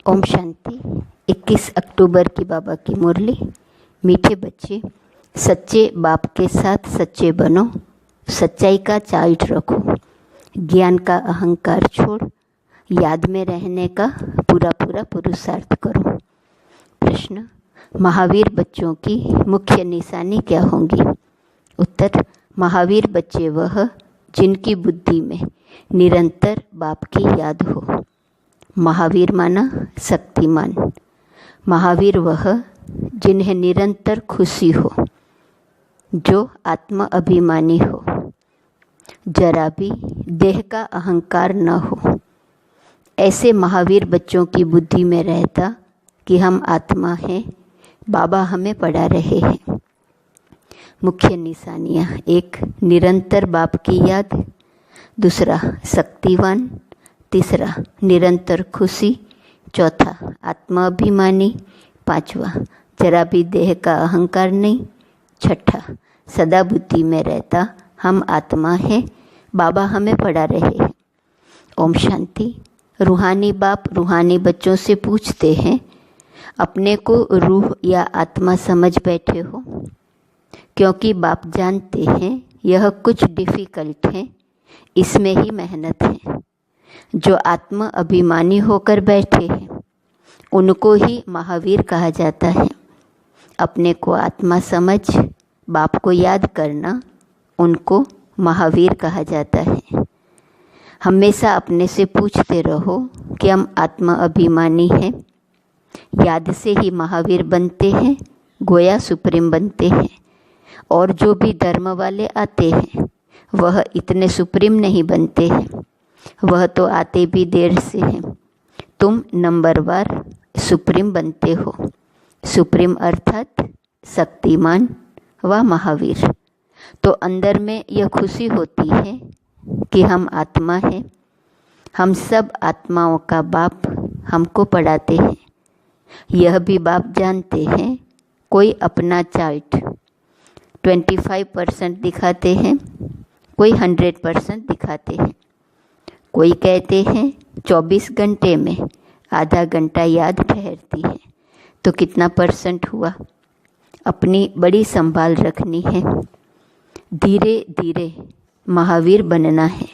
ओम शांति। 21 अक्टूबर की बाबा की मुरली। मीठे बच्चे, सच्चे बाप के साथ सच्चे बनो, सच्चाई का चार्ट रखो, ज्ञान का अहंकार छोड़, याद में रहने का पूरा पूरा पुरुषार्थ करो। प्रश्न: महावीर बच्चों की मुख्य निशानी क्या होंगी? उत्तर: महावीर बच्चे वह जिनकी बुद्धि में निरंतर बाप की याद हो। महावीर माना शक्तिमान। महावीर वह जिन्हें निरंतर खुशी हो, जो आत्म अभिमानी हो, जरा भी देह का अहंकार न हो। ऐसे महावीर बच्चों की बुद्धि में रहता कि हम आत्मा हैं, बाबा हमें पढ़ा रहे हैं। मुख्य निशानियाँ: 1. निरंतर बाप की याद, 2. शक्तिवान, 3. निरंतर खुशी, 4. आत्माभिमानी, 5. जरा भी देह का अहंकार नहीं, 6. सदा बुद्धि में रहता हम आत्मा हैं, बाबा हमें पढ़ा रहे हैं। ओम शांति। रूहानी बाप रूहानी बच्चों से पूछते हैं, अपने को रूह या आत्मा समझ बैठे हो? क्योंकि बाप जानते हैं यह कुछ डिफ़िकल्ट है, इसमें ही मेहनत है। जो आत्म अभिमानी होकर बैठे हैं उनको ही महावीर कहा जाता है। अपने को आत्मा समझ बाप को याद करना, उनको महावीर कहा जाता है। हमेशा अपने से पूछते रहो कि हम आत्म अभिमानी हैं। याद से ही महावीर बनते हैं, गोया सुप्रीम बनते हैं। और जो भी धर्म वाले आते हैं वह इतने सुप्रीम नहीं बनते हैं, वह तो आते भी देर से हैं। तुम नंबरवार सुप्रीम बनते हो। सुप्रीम अर्थात शक्तिमान व महावीर। तो अंदर में यह खुशी होती है कि हम आत्मा हैं। हम सब आत्माओं का बाप हमको पढ़ाते हैं। यह भी बाप जानते हैं। कोई अपना चार्ट 25% दिखाते हैं, कोई 100% दिखाते हैं। कोई कहते हैं 24 घंटे में आधा घंटा याद ठहरती है, तो कितना परसेंट हुआ? अपनी बड़ी संभाल रखनी है। धीरे धीरे महावीर बनना है,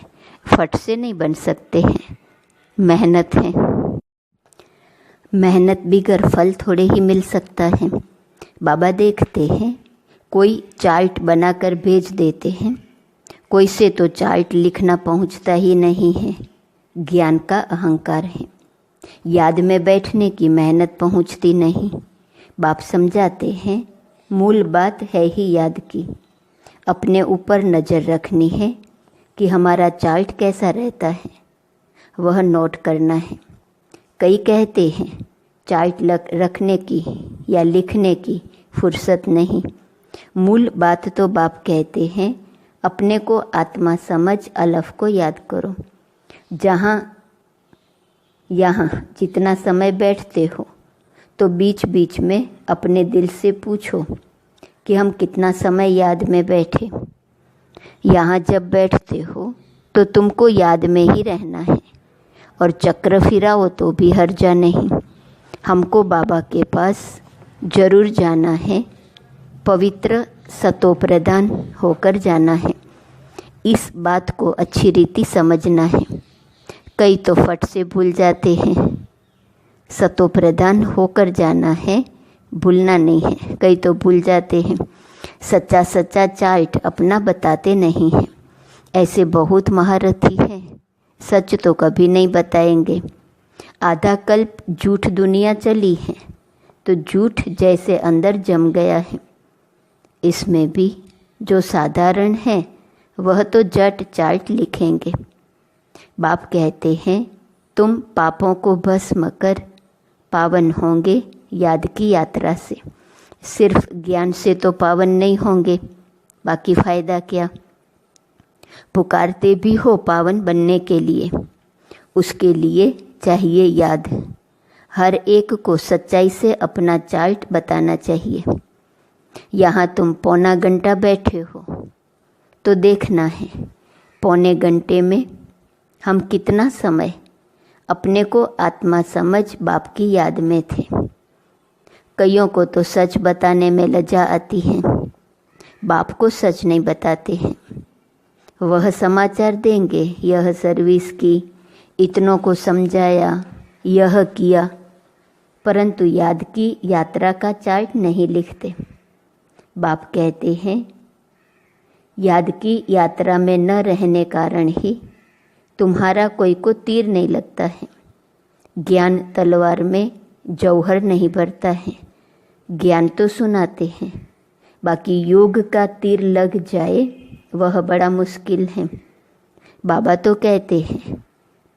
फट से नहीं बन सकते हैं। मेहनत है। मेहनत बिगर फल थोड़े ही मिल सकता है। बाबा देखते हैं, कोई चार्ट बनाकर भेज देते हैं, कोई से तो चार्ट लिखना पहुंचता ही नहीं है। ज्ञान का अहंकार है। याद में बैठने की मेहनत पहुंचती नहीं। बाप समझाते हैं, मूल बात है ही याद की। अपने ऊपर नज़र रखनी है कि हमारा चार्ट कैसा रहता है, वह नोट करना है। कई कहते हैं चार्ट रखने की या लिखने की फुर्सत नहीं। मूल बात तो बाप कहते हैं, अपने को आत्मा समझ अलफ को याद करो। यहाँ जितना समय बैठते हो तो बीच बीच में अपने दिल से पूछो कि हम कितना समय याद में बैठे। यहाँ जब बैठते हो तो तुमको याद में ही रहना है, और चक्र फिराओ तो भी हर्जा नहीं। हमको बाबा के पास जरूर जाना है, पवित्र सतोप्रधान होकर जाना है। इस बात को अच्छी रीति समझना है। कई तो फट से भूल जाते हैं। सतोप्रधान होकर जाना है, भूलना नहीं है। कई तो भूल जाते हैं। सच्चा सच्चा चार्ट अपना बताते नहीं हैं। ऐसे बहुत महारथी हैं, सच तो कभी नहीं बताएंगे। आधा कल्प झूठ दुनिया चली है, तो झूठ जैसे अंदर जम गया है। इसमें भी जो साधारण है वह तो जट चार्ट लिखेंगे। बाप कहते हैं, तुम पापों को भस्म कर पावन होंगे याद की यात्रा से। सिर्फ ज्ञान से तो पावन नहीं होंगे, बाकी फ़ायदा क्या? पुकारते भी हो पावन बनने के लिए, उसके लिए चाहिए याद। हर एक को सच्चाई से अपना चार्ट बताना चाहिए। यहाँ तुम पौना घंटा बैठे हो तो देखना है, पौने घंटे में हम कितना समय अपने को आत्मा समझ बाप की याद में थे। कईयों को तो सच बताने में लज्जा आती है, बाप को सच नहीं बताते हैं। वह समाचार देंगे, यह सर्विस की, इतनों को समझाया, यह किया, परंतु याद की यात्रा का चार्ट नहीं लिखते। बाप कहते हैं याद की यात्रा में न रहने कारण ही तुम्हारा कोई को तीर नहीं लगता है। ज्ञान तलवार में जौहर नहीं भरता है। ज्ञान तो सुनाते हैं, बाकी योग का तीर लग जाए वह बड़ा मुश्किल है। बाबा तो कहते हैं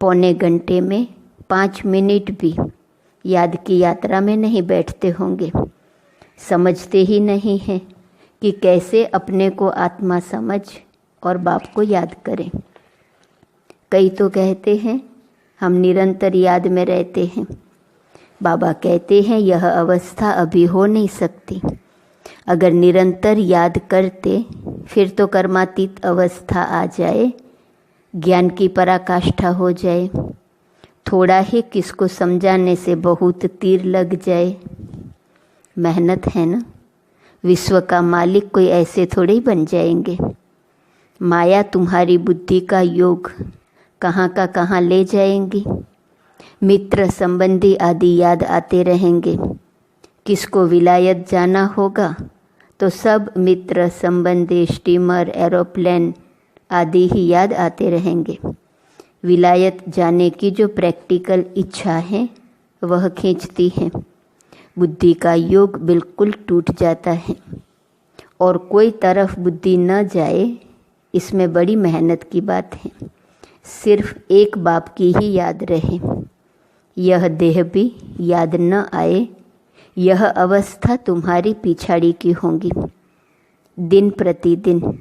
पौने घंटे में 5 मिनट भी याद की यात्रा में नहीं बैठते होंगे। समझते ही नहीं हैं कि कैसे अपने को आत्मा समझ और बाप को याद करें। कई तो कहते हैं हम निरंतर याद में रहते हैं। बाबा कहते हैं यह अवस्था अभी हो नहीं सकती। अगर निरंतर याद करते फिर तो कर्मातीत अवस्था आ जाए, ज्ञान की पराकाष्ठा हो जाए। थोड़ा ही किसको समझाने से बहुत तीर लग जाए। मेहनत है ना। विश्व का मालिक कोई ऐसे थोड़े ही बन जाएंगे। माया तुम्हारी बुद्धि का योग कहाँ का कहाँ ले जाएंगी। मित्र संबंधी आदि याद आते रहेंगे। किसको विलायत जाना होगा तो सब मित्र संबंधी स्टीमर एरोप्लेन आदि ही याद आते रहेंगे। विलायत जाने की जो प्रैक्टिकल इच्छा है वह खींचती है। बुद्धि का योग बिल्कुल टूट जाता है और कोई तरफ बुद्धि न जाए, इसमें बड़ी मेहनत की बात है। सिर्फ एक बाप की ही याद रहे, यह देह भी याद न आए, यह अवस्था तुम्हारी पिछाड़ी की होगी। दिन प्रतिदिन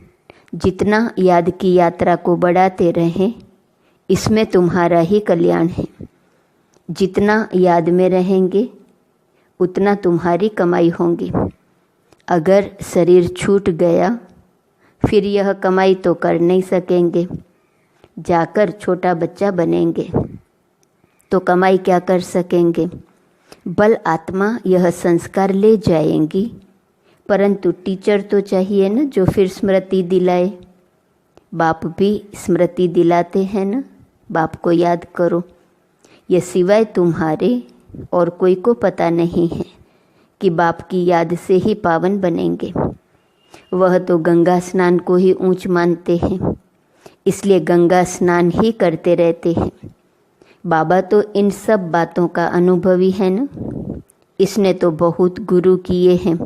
जितना याद की यात्रा को बढ़ाते रहें, इसमें तुम्हारा ही कल्याण है। जितना याद में रहेंगे उतना तुम्हारी कमाई होगी। अगर शरीर छूट गया फिर यह कमाई तो कर नहीं सकेंगे। जाकर छोटा बच्चा बनेंगे तो कमाई क्या कर सकेंगे। बल आत्मा यह संस्कार ले जाएंगी, परंतु टीचर तो चाहिए ना जो फिर स्मृति दिलाए। बाप भी स्मृति दिलाते हैं ना, बाप को याद करो। ये सिवाय तुम्हारे और कोई को पता नहीं है कि बाप की याद से ही पावन बनेंगे। वह तो गंगा स्नान को ही ऊंच मानते हैं, इसलिए गंगा स्नान ही करते रहते हैं। बाबा तो इन सब बातों का अनुभवी है ना, इसने तो बहुत गुरु किए हैं।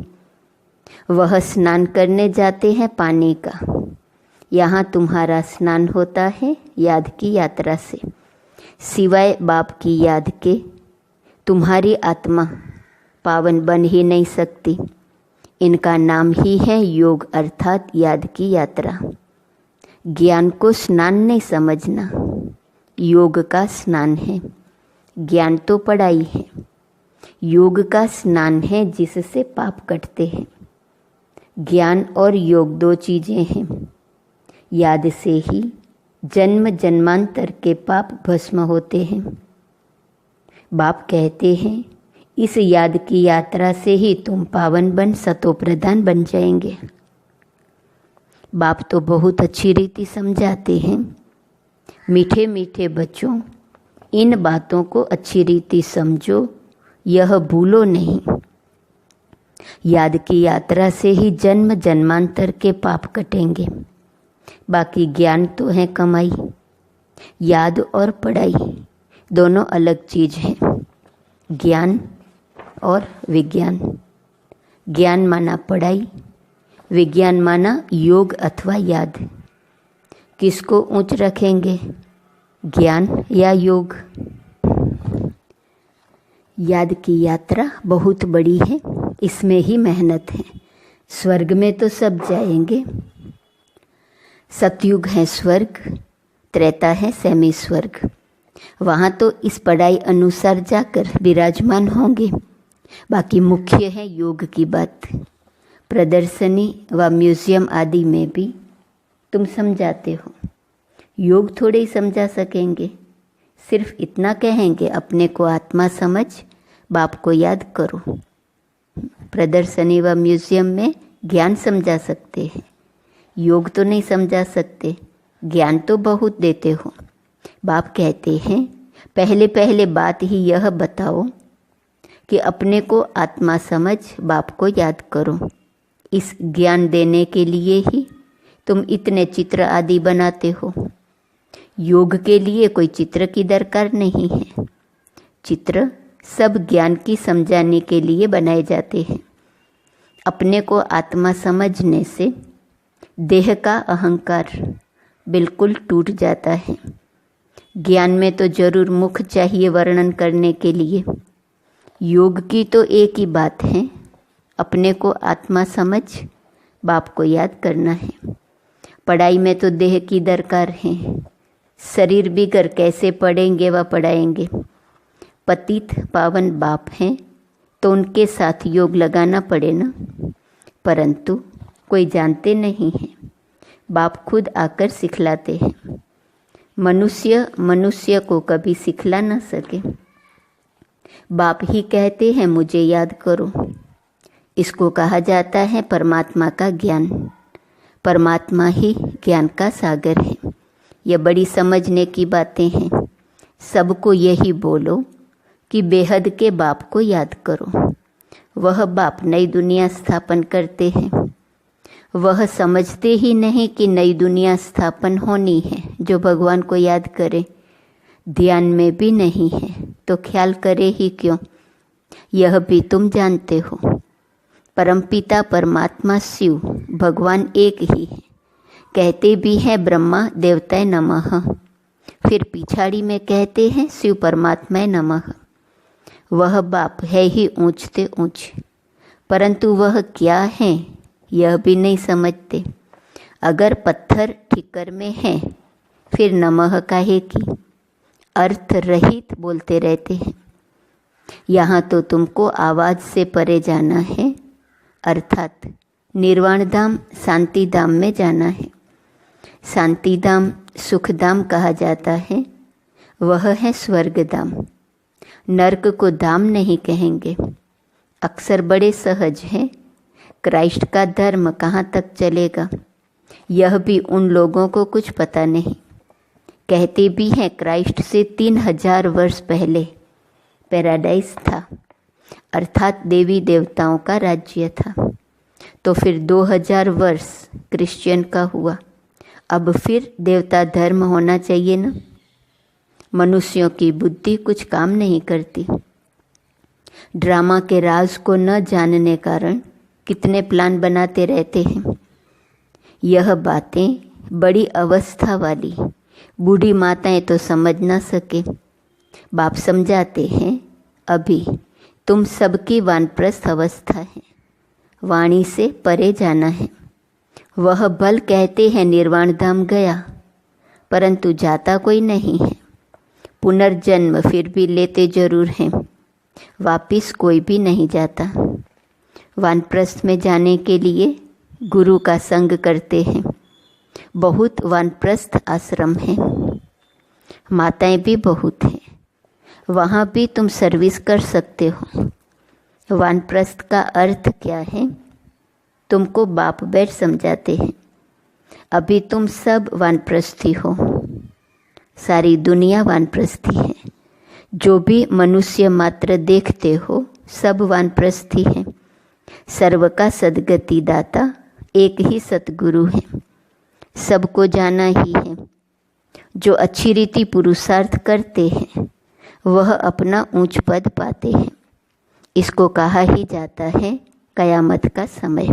वह स्नान करने जाते हैं पानी का, यहाँ तुम्हारा स्नान होता है याद की यात्रा से। सिवाय बाप की याद के तुम्हारी आत्मा पावन बन ही नहीं सकती। इनका नाम ही है योग अर्थात याद की यात्रा। ज्ञान को स्नान नहीं समझना, योग का स्नान है। ज्ञान तो पढ़ाई है, योग का स्नान है जिससे पाप कटते हैं। ज्ञान और योग दो चीज़ें हैं। याद से ही जन्म जन्मांतर के पाप भस्म होते हैं। बाप कहते हैं इस याद की यात्रा से ही तुम पावन बन सतो प्रधान बन जाएंगे। बाप तो बहुत अच्छी रीति समझाते हैं। मीठे मीठे बच्चों, इन बातों को अच्छी रीति समझो, यह भूलो नहीं। याद की यात्रा से ही जन्म जन्मांतर के पाप कटेंगे। बाकी ज्ञान तो है कमाई। याद और पढ़ाई दोनों अलग चीज़ है। ज्ञान और विज्ञान। ज्ञान माना पढ़ाई, विज्ञान माना योग अथवा याद। किसको ऊंच रखेंगे, ज्ञान या योग? याद की यात्रा बहुत बड़ी है, इसमें ही मेहनत है। स्वर्ग में तो सब जाएंगे। सतयुग है स्वर्ग, त्रेता है सेमी स्वर्ग। वहाँ तो इस पढ़ाई अनुसार जाकर विराजमान होंगे। बाकी मुख्य है योग की बात। प्रदर्शनी व म्यूजियम आदि में भी तुम समझाते हो, योग थोड़े ही समझा सकेंगे। सिर्फ इतना कहेंगे, अपने को आत्मा समझ, बाप को याद करो। प्रदर्शनी व म्यूजियम में ज्ञान समझा सकते हैं, योग तो नहीं समझा सकते, ज्ञान तो बहुत देते हो। बाप कहते हैं पहले पहले बात ही यह बताओ कि अपने को आत्मा समझ, बाप को याद करो। इस ज्ञान देने के लिए ही तुम इतने चित्र आदि बनाते हो। योग के लिए कोई चित्र की दरकार नहीं है। चित्र सब ज्ञान की समझाने के लिए बनाए जाते हैं। अपने को आत्मा समझने से देह का अहंकार बिल्कुल टूट जाता है। ज्ञान में तो जरूर मुख चाहिए वर्णन करने के लिए। योग की तो एक ही बात है, अपने को आत्मा समझ, बाप को याद करना है। पढ़ाई में तो देह की दरकार है, शरीर बिगड़ कैसे पढ़ेंगे व पढ़ाएंगे। पतित पावन बाप हैं तो उनके साथ योग लगाना पड़े ना, परंतु कोई जानते नहीं है। बाप खुद आकर सिखलाते हैं। मनुष्य को कभी सिखला ना सके। बाप ही कहते हैं मुझे याद करो। इसको कहा जाता है परमात्मा का ज्ञान। परमात्मा ही ज्ञान का सागर है। यह बड़ी समझने की बातें हैं। सबको यही बोलो कि बेहद के बाप को याद करो। वह बाप नई दुनिया स्थापन करते हैं। वह समझते ही नहीं कि नई दुनिया स्थापन होनी है जो भगवान को याद करे। ध्यान में भी नहीं है तो ख्याल करे ही क्यों। यह भी तुम जानते हो। परमपिता परमात्मा शिव भगवान एक ही है। कहते भी हैं ब्रह्मा देवताय नमः, फिर पिछाड़ी में कहते हैं शिव परमात्माय नमः। वह बाप है ही ऊंचते ऊंच, परंतु वह क्या है यह भी नहीं समझते। अगर पत्थर ठिकर में है फिर नमः काहे की, अर्थ रहित बोलते रहते हैं। यहाँ तो तुमको आवाज़ से परे जाना है, अर्थात निर्वाण धाम शांति धाम में जाना है। शांति धाम सुख धाम कहा जाता है, वह है स्वर्ग धाम। नर्क को धाम नहीं कहेंगे। अक्सर बड़े सहज है, क्राइस्ट का धर्म कहाँ तक चलेगा यह भी उन लोगों को कुछ पता नहीं। कहते भी हैं क्राइस्ट से 3000 वर्ष पहले पैराडाइज था, अर्थात देवी देवताओं का राज्य था। तो फिर 2000 वर्ष क्रिश्चियन का हुआ, अब फिर देवता धर्म होना चाहिए ना। मनुष्यों की बुद्धि कुछ काम नहीं करती। ड्रामा के राज को न जानने कारण कितने प्लान बनाते रहते हैं। यह बातें बड़ी अवस्था वाली बूढ़ी माताएं तो समझ ना सके। बाप समझाते हैं अभी तुम सबकी वानप्रस्थ अवस्था है, वाणी से परे जाना है। वह बल कहते हैं निर्वाण धाम गया, परंतु जाता कोई नहीं है। पुनर्जन्म फिर भी लेते जरूर हैं, वापिस कोई भी नहीं जाता। वानप्रस्थ में जाने के लिए गुरु का संग करते हैं। बहुत वानप्रस्थ आश्रम हैं, माताएं भी बहुत हैं, वहाँ भी तुम सर्विस कर सकते हो। वानप्रस्थ का अर्थ क्या है तुमको बाप बैठ समझाते हैं। अभी तुम सब वानप्रस्थी हो, सारी दुनिया वानप्रस्थी है। जो भी मनुष्य मात्र देखते हो सब वानप्रस्थी है। सर्व का सद्गति दाता एक ही सतगुरु है, सबको जाना ही है। जो अच्छी रीति पुरुषार्थ करते हैं वह अपना ऊंच पद पाते हैं। इसको कहा ही जाता है कयामत का समय।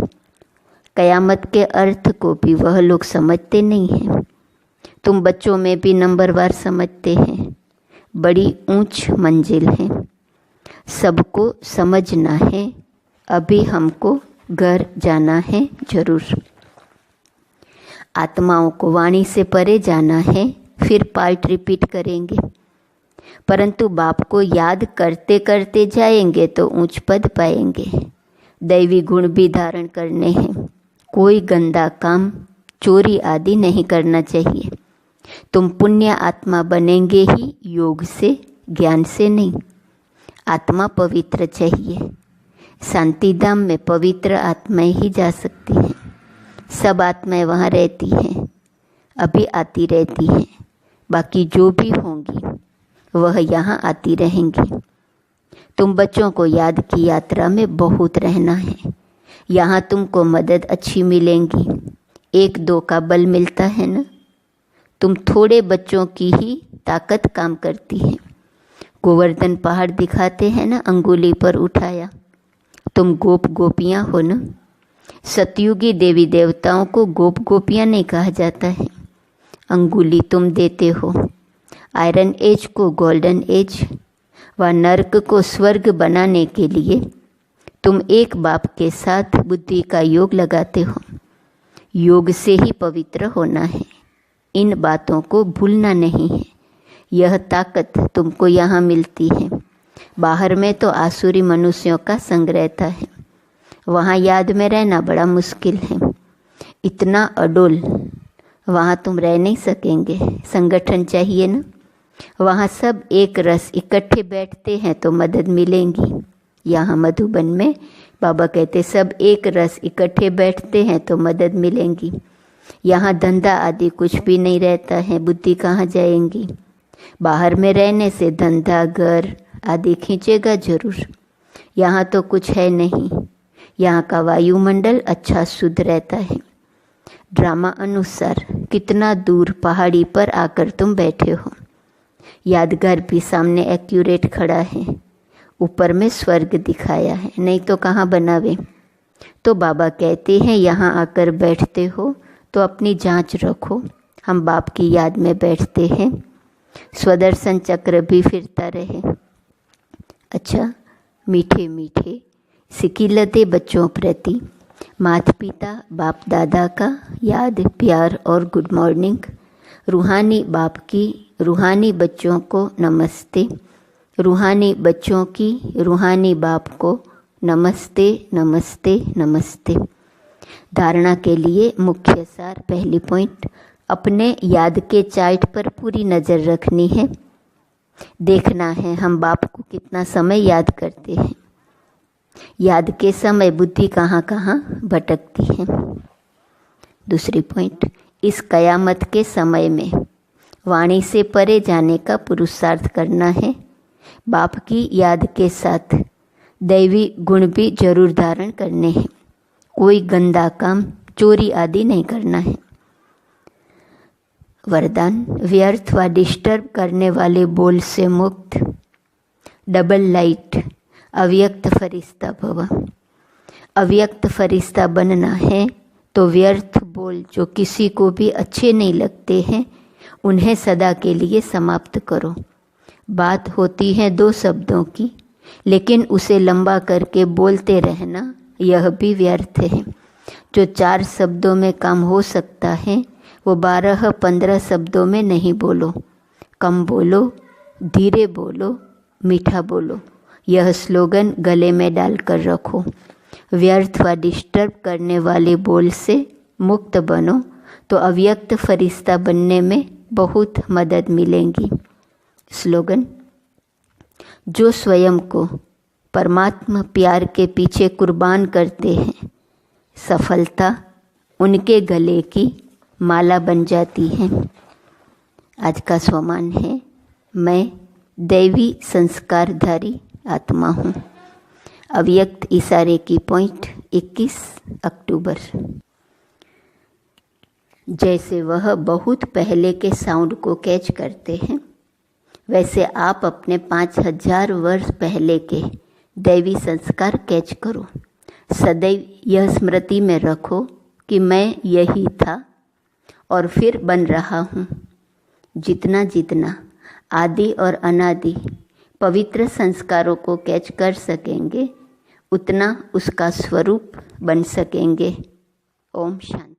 कयामत के अर्थ को भी वह लोग समझते नहीं हैं। तुम बच्चों में भी नंबरवार समझते हैं। बड़ी ऊंच मंजिल है, सबको समझना है। अभी हमको घर जाना है जरूर। आत्माओं को वाणी से परे जाना है, फिर पार्ट रिपीट करेंगे। परंतु बाप को याद करते करते जाएंगे तो ऊंच पद पाएंगे। दैवी गुण भी धारण करने हैं। कोई गंदा काम, चोरी आदि नहीं करना चाहिए। तुम पुण्य आत्मा बनेंगे ही योग से, ज्ञान से नहीं। आत्मा पवित्र चाहिए। शांतिधाम में पवित्र आत्माएं ही जा सकती हैं। सब आत्माएं वहाँ रहती हैं, अभी आती रहती हैं। बाकी जो भी होंगी वह यहाँ आती रहेंगी। तुम बच्चों को याद की यात्रा में बहुत रहना है। यहाँ तुमको मदद अच्छी मिलेंगी। 1-2 का बल मिलता है ना। तुम थोड़े बच्चों की ही ताकत काम करती है। गोवर्धन पहाड़ दिखाते हैं ना, अंगुली पर उठाया। तुम गोप गोपियाँ हो ना। सतयुगी देवी देवताओं को गोप गोपियाँ नहीं कहा जाता है। अंगुली तुम देते हो। आयरन एज को गोल्डन एज व नर्क को स्वर्ग बनाने के लिए तुम एक बाप के साथ बुद्धि का योग लगाते हो। योग से ही पवित्र होना है। इन बातों को भूलना नहीं है। यह ताकत तुमको यहाँ मिलती है। बाहर में तो आसुरी मनुष्यों का संग रहता है। वहाँ याद में रहना बड़ा मुश्किल है। इतना अडोल वहाँ तुम रह नहीं सकेंगे। संगठन चाहिए ना। वहाँ सब एक रस इकट्ठे बैठते हैं तो मदद मिलेंगी। यहाँ मधुबन में बाबा कहते सब एक रस इकट्ठे बैठते हैं तो मदद मिलेंगी। यहाँ धंधा आदि कुछ भी नहीं रहता है। बुद्धि कहाँ जाएंगी। बाहर में रहने से धंधा घर आदि खींचेगा जरूर। यहाँ तो कुछ है नहीं। यहाँ का वायुमंडल अच्छा शुद्ध रहता है। ड्रामा अनुसार कितना दूर पहाड़ी पर आकर तुम बैठे हो। यादगार भी सामने एक्यूरेट खड़ा है। ऊपर में स्वर्ग दिखाया है, नहीं तो कहाँ बनावे। तो बाबा कहते हैं यहाँ आकर बैठते हो तो अपनी जांच रखो। हम बाप की याद में बैठते हैं। स्वदर्शन चक्र भी फिरता रहे। अच्छा, मीठे मीठे सिकिलते बच्चों प्रति माता पिता बाप दादा का याद प्यार और गुड मॉर्निंग। रूहानी बाप की रूहानी बच्चों को नमस्ते। रूहानी बच्चों की रूहानी बाप को नमस्ते नमस्ते नमस्ते। धारणा के लिए मुख्य सार। पहली पॉइंट, अपने याद के चार्ट पर पूरी नज़र रखनी है। देखना है हम बाप को कितना समय याद करते हैं। याद के समय बुद्धि कहाँ कहाँ भटकती है। दूसरी पॉइंट, इस कयामत के समय में वाणी से परे जाने का पुरुषार्थ करना है। बाप की याद के साथ दैवी गुण भी जरूर धारण करने हैं। कोई गंदा काम चोरी आदि नहीं करना है। वरदान, व्यर्थ व डिस्टर्ब करने वाले बोल से मुक्त। डबल लाइट, अव्यक्त फरिश्ता भव। अव्यक्त फरिश्ता बनना है तो व्यर्थ बोल जो किसी को भी अच्छे नहीं लगते हैं उन्हें सदा के लिए समाप्त करो। बात होती है 2 शब्दों की, लेकिन उसे लंबा करके बोलते रहना यह भी व्यर्थ है। जो 4 शब्दों में काम हो सकता है वो 12-15 शब्दों में नहीं बोलो। कम बोलो, धीरे बोलो, मीठा बोलो। यह स्लोगन गले में डालकर रखो। व्यर्थ व डिस्टर्ब करने वाले बोल से मुक्त बनो तो अव्यक्त फरिश्ता बनने में बहुत मदद मिलेगी। स्लोगन, जो स्वयं को परमात्मा प्यार के पीछे कुर्बान करते हैं, सफलता उनके गले की माला बन जाती है। आज का स्वमान है, मैं दैवी संस्कारधारी आत्मा हूँ। अव्यक्त इशारे की पॉइंट 21 अक्टूबर। जैसे वह बहुत पहले के साउंड को कैच करते हैं, वैसे आप अपने 5000 वर्ष पहले के दैवी संस्कार कैच करो। सदैव यह स्मृति में रखो कि मैं यही था और फिर बन रहा हूँ। जितना जितना आदि और अनादि पवित्र संस्कारों को कैच कर सकेंगे उतना उसका स्वरूप बन सकेंगे। ओम शांति।